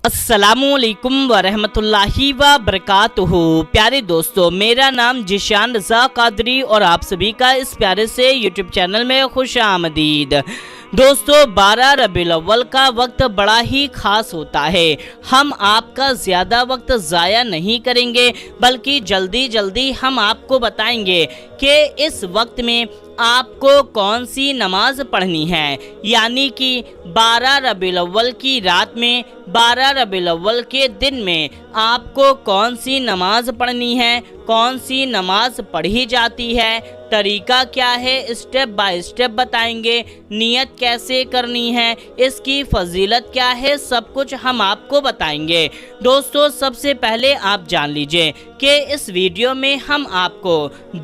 अस्सलामुअलैकुम वरहमतुल्लाहि वबरकातुहू। प्यारे दोस्तों, मेरा नाम जिशान रज़ा कादरी और आप सभी का इस प्यारे से यूट्यूब चैनल में खुश आमदीद। दोस्तों, 12 रबीउल अव्वल का वक्त बड़ा ही खास होता है। हम आपका ज़्यादा वक्त ज़ाया नहीं करेंगे, बल्कि जल्दी जल्दी हम आपको बताएंगे कि इस वक्त में आपको कौन सी नमाज पढ़नी है। यानी कि 12 रबीउल अव्वल की रात में, 12 रबीउल अव्वल के दिन में आपको कौन सी नमाज पढ़नी है, कौन सी नमाज पढ़ी जाती है, तरीका क्या है, स्टेप बाय स्टेप बताएंगे। नियत कैसे करनी है, इसकी फजीलत क्या है, सब कुछ हम आपको बताएंगे। दोस्तों, सबसे पहले आप जान लीजिए कि इस वीडियो में हम आपको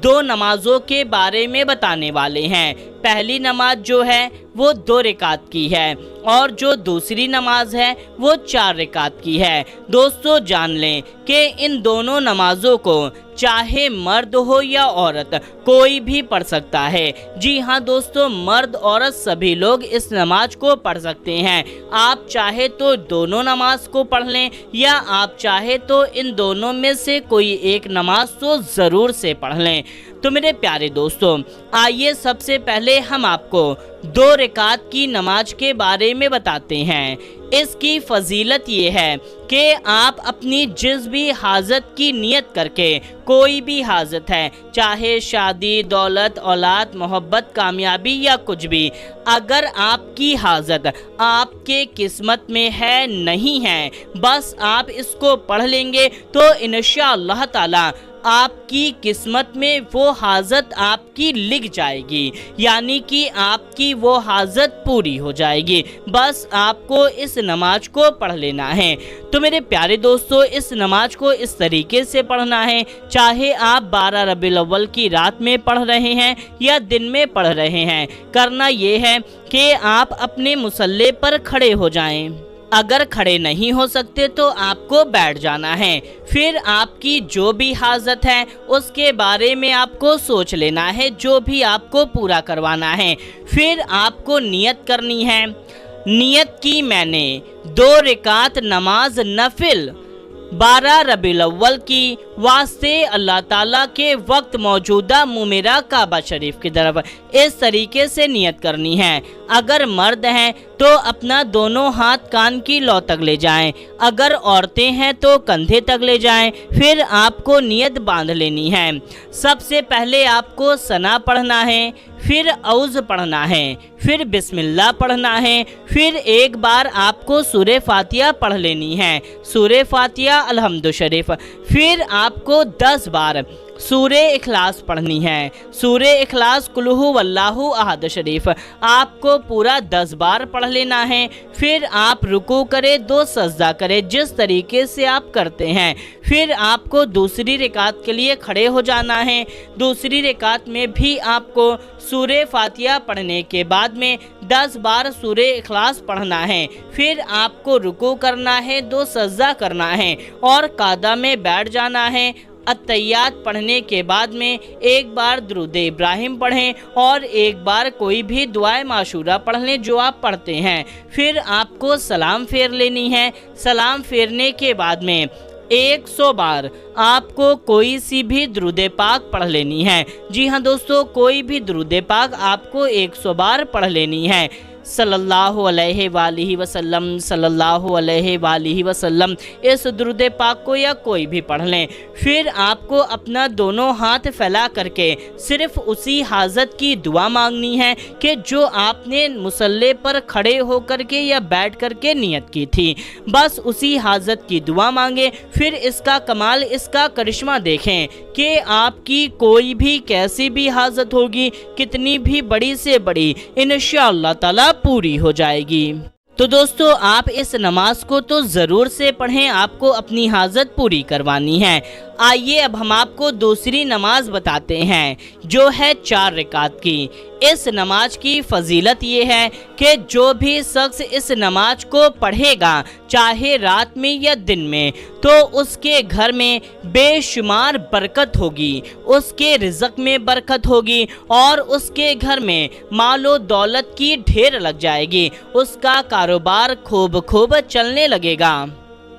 2 नमाज़ों के बारे में बताने वाले हैं। पहली नमाज जो है वो 2 रकात की है और जो दूसरी नमाज है वो 4 रकात की है। दोस्तों, जान लें कि इन दोनों नमाजों को चाहे मर्द हो या औरत, कोई भी पढ़ सकता है। जी हाँ दोस्तों, मर्द औरत सभी लोग इस नमाज को पढ़ सकते हैं। आप चाहे तो दोनों नमाज को पढ़ लें या आप चाहे तो इन दोनों में से कोई एक नमाज तो ज़रूर से पढ़ लें। तो मेरे प्यारे दोस्तों, आइए सबसे पहले हम आपको 2 रकात की नमाज के बारे में बताते हैं। इसकी फजीलत ये है कि आप अपनी जिस भी हाजत की नियत करके, कोई भी हाजत है, चाहे शादी, दौलत, औलाद, मोहब्बत, कामयाबी या कुछ भी, अगर आपकी हाजत आपके किस्मत में है, नहीं है, बस आप इसको पढ़ लेंगे तो इंशाअल्लाह ताला आपकी किस्मत में वो हाजत आपकी लिख जाएगी। यानी कि आपकी वो हाजत पूरी हो जाएगी। बस आपको इस नमाज को पढ़ लेना है। तो मेरे प्यारे दोस्तों, इस नमाज को इस तरीके से पढ़ना है, चाहे आप 12 रबीउल अव्वल की रात में पढ़ रहे हैं या दिन में पढ़ रहे हैं। करना ये है कि आप अपने मुसल्ले पर खड़े हो जाएं। अगर खड़े नहीं हो सकते तो आपको बैठ जाना है। फिर आपकी जो भी हाजत है उसके बारे में आपको सोच लेना है, जो भी आपको पूरा करवाना है। फिर आपको नियत करनी है। नियत की मैंने 2 रकात नमाज नफिल 12 रबीउल अव्वल की वास्ते अल्लाह ताला के वक्त मौजूदा मुमेरा काबा शरीफ की तरफ, इस तरीके से नियत करनी है। अगर मर्द हैं तो अपना दोनों हाथ कान की लौ तक ले जाएं, अगर औरतें हैं तो कंधे तक ले जाएं। फिर आपको नियत बांध लेनी है। सबसे पहले आपको सना पढ़ना है, फिर औज़ पढ़ना है, फिर बिस्मिल्लाह पढ़ना है, फिर एक बार आपको सूरे फातिहा पढ़ लेनी है, सूरे फातिहा अलहम्दु शरीफ। फिर आपको 10 बार सूरे इखलास पढ़नी है, सूरे इखलास कुल हु वल्लाहु अहद शरीफ आपको पूरा 10 बार पढ़ लेना है। फिर आप रुकू करें, 2 सजदा करें, जिस तरीके से आप करते हैं। फिर आपको दूसरी रकात के लिए खड़े हो जाना है। दूसरी रकात में भी आपको सूरे फातिहा पढ़ने के बाद में 10 बार सूरे इखलास पढ़ना है। फिर आपको रुकू करना है, 2 सजदा करना है और कादा में बैठ जाना है। अत्तहियात पढ़ने के बाद में एक बार दुरूद इब्राहिम पढ़ें और एक बार कोई भी दुआए माशूरा पढ़ लें जो आप पढ़ते हैं। फिर आपको सलाम फेर लेनी है। सलाम फेरने के बाद में 100 बार आपको कोई सी भी दुरूद पाक पढ़ लेनी है। जी हाँ दोस्तों, कोई भी दुरूद पाक आपको 100 बार पढ़ लेनी है। सल्लल्लाहु अलैहि वालिहि वसल्लम, सल्लल्लाहु अलैहि वालिहि वसल्लम, इस दुरूद पाक को या कोई भी पढ़ लें। फिर आपको अपना दोनों हाथ फैला करके सिर्फ उसी हाजत की दुआ मांगनी है कि जो आपने मुसल्ले पर खड़े होकर के या बैठ करके नियत की थी, बस उसी हाजत की दुआ मांगे। फिर इसका कमाल, इसका करिश्मा देखें कि आपकी कोई भी कैसी भी हाजत होगी, कितनी भी बड़ी से बड़ी, इंशाअल्लाह ताला पूरी हो जाएगी। तो दोस्तों, आप इस नमाज को तो ज़रूर से पढ़ें, आपको अपनी हाजत पूरी करवानी है। आइए अब हम आपको दूसरी नमाज बताते हैं जो है 4 रकात की। इस नमाज की फजीलत ये है कि जो भी शख्स इस नमाज को पढ़ेगा, चाहे रात में या दिन में, तो उसके घर में बेशुमार बरकत होगी, उसके रिज़्क़ में बरकत होगी और उसके घर में मालो दौलत की ढेर लग जाएगी। उसका कारोबार खूब खूब चलने लगेगा।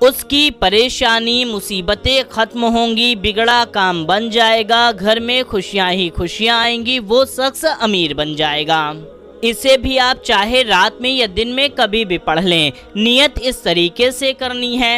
اس کی پریشانی مصیبتیں ختم ہوں گی، بگڑا کام بن جائے گا، گھر میں خوشیاں ہی خوشیاں آئیں گی، وہ شخص امیر بن جائے گا۔ اسے بھی آپ چاہے رات میں یا دن میں کبھی بھی پڑھ لیں۔ نیت اس طریقے سے کرنی ہے۔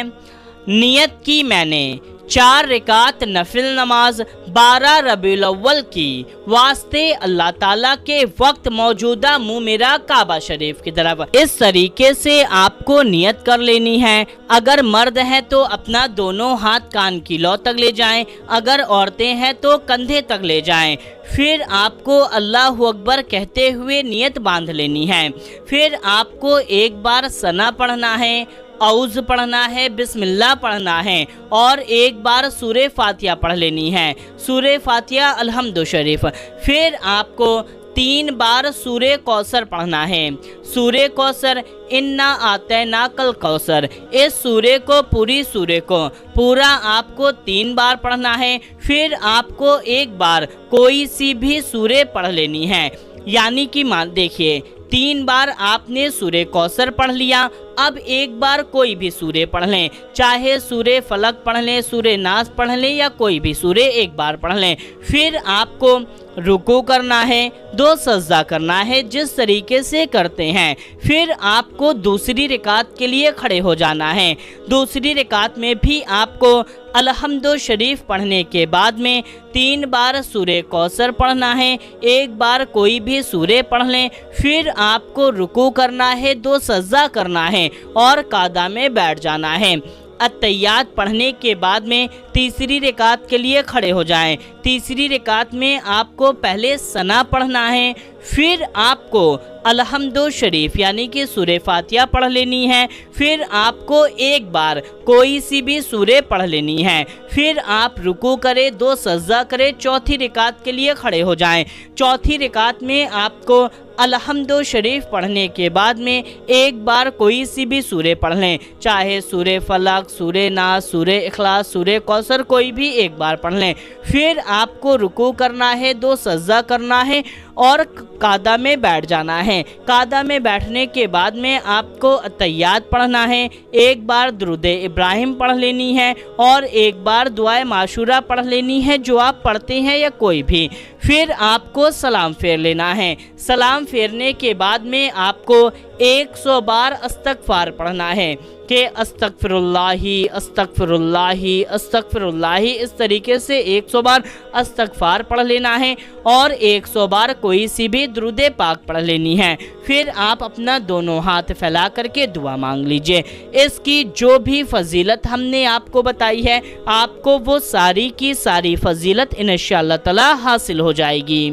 نیت کی میں نے 4 رکعت نفل نماز 12 ربیع الاول کی واسطے اللہ تعالیٰ کے وقت موجودہ منہ میرا کعبہ شریف کی طرف۔ اس طریقے سے آپ کو نیت کر لینی ہے۔ اگر مرد ہیں تو اپنا دونوں ہاتھ کان کی لو تک لے جائیں، اگر عورتیں ہیں تو کندھے تک لے جائیں۔ پھر آپ کو اللہ اکبر کہتے ہوئے نیت باندھ لینی ہے۔ پھر آپ کو ایک بار ثنا پڑھنا ہے، اعوذ پڑھنا ہے، بسم اللہ پڑھنا ہے، اور ایک بار سورہ فاتحہ پڑھ لینی ہے، سورہ فاتحہ الحمد شریف۔ پھر آپ کو 3 بار سورہ کوثر پڑھنا ہے، سورہ کوثر انا اعطیناک الکوثر۔ اس سورہ کو پوری سورہ کو پورا آپ کو 3 بار پڑھنا ہے۔ پھر آپ کو ایک بار کوئی سی بھی سورہ پڑھ لینی ہے، یعنی کہ دیکھیے 3 بار آپ نے سورہ کوثر پڑھ لیا، اب ایک بار کوئی بھی سورہ پڑھ لیں، چاہے سورہ فلق پڑھ لیں، سورہ ناس پڑھ لیں، یا کوئی بھی سورہ ایک بار پڑھ لیں۔ پھر آپ کو رکوع کرنا ہے، 2 سجدہ کرنا ہے جس طریقے سے کرتے ہیں۔ پھر آپ کو دوسری رکعت کے لیے کھڑے ہو جانا ہے۔ دوسری رکعت میں بھی آپ کو الحمد شریف پڑھنے کے بعد میں 3 بار سورہ کوثر پڑھنا ہے، ایک بار کوئی بھی سورہ پڑھ لیں۔ پھر آپ کو رکوع کرنا ہے، 2 سجدہ کرنا ہے اور قعدہ میں بیٹھ جانا ہے۔ اتحیات پڑھنے کے بعد میں تیسری رکعت کے لیے کھڑے ہو جائیں۔ تیسری رکعت میں آپ کو پہلے ثنا پڑھنا ہے، پھر آپ کو الحمد شریف یعنی کہ سورہ فاتحہ پڑھ لینی ہے۔ پھر آپ کو ایک بار کوئی سی بھی سورہ پڑھ لینی ہے۔ پھر آپ رکوع کریں، 2 سجدہ کریں، چوتھی رکعت کے لیے کھڑے ہو جائیں۔ چوتھی رکعت میں آپ کو الحمد شریف پڑھنے کے بعد میں ایک بار کوئی سی بھی سورہ پڑھ لیں، چاہے سورہ فلق، سورہ ناس، سورہ اخلاص، سورہ کوثر، کوئی بھی ایک بار پڑھ لیں۔ پھر آپ کو رکوع کرنا ہے، 2 سجدہ کرنا ہے اور قعدہ میں بیٹھ جانا ہے۔ قعدہ میں بیٹھنے کے بعد میں آپ کو اتحیات پڑھنا ہے، ایک بار درود ابراہیم پڑھ لینی ہے اور ایک بار دعائے معشورہ پڑھ لینی ہے جو آپ پڑھتے ہیں یا کوئی بھی۔ پھر آپ کو سلام پھیر لینا ہے۔ سلام پھیرنے کے بعد میں آپ کو 100 بار استغفار پڑھنا ہے کہ استغفر اللہ استغفر اللہ استغفر اللہ۔ اس طریقے سے 100 بار استغفار پڑھ لینا ہے اور 100 بار کوئی سی بھی درود پاک پڑھ لینی ہے۔ پھر آپ اپنا دونوں ہاتھ پھیلا کر کے دعا مانگ لیجئے۔ اس کی جو بھی فضیلت ہم نے آپ کو بتائی ہے، آپ کو وہ ساری کی ساری فضیلت انشاءاللہ تعالی حاصل ہو جائے گی۔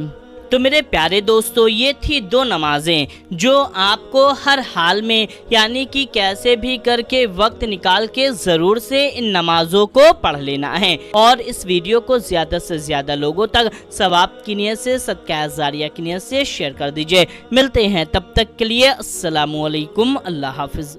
تو میرے پیارے دوستو، یہ تھی 2 نمازیں جو آپ کو ہر حال میں یعنی کہ کیسے بھی کر کے وقت نکال کے ضرور سے ان نمازوں کو پڑھ لینا ہے، اور اس ویڈیو کو زیادہ سے زیادہ لوگوں تک ثواب کی نیت سے، صدقہ جاریہ کی نیت سے شیئر کر دیجئے۔ ملتے ہیں تب تک کے لیے، السلام علیکم، اللہ حافظ۔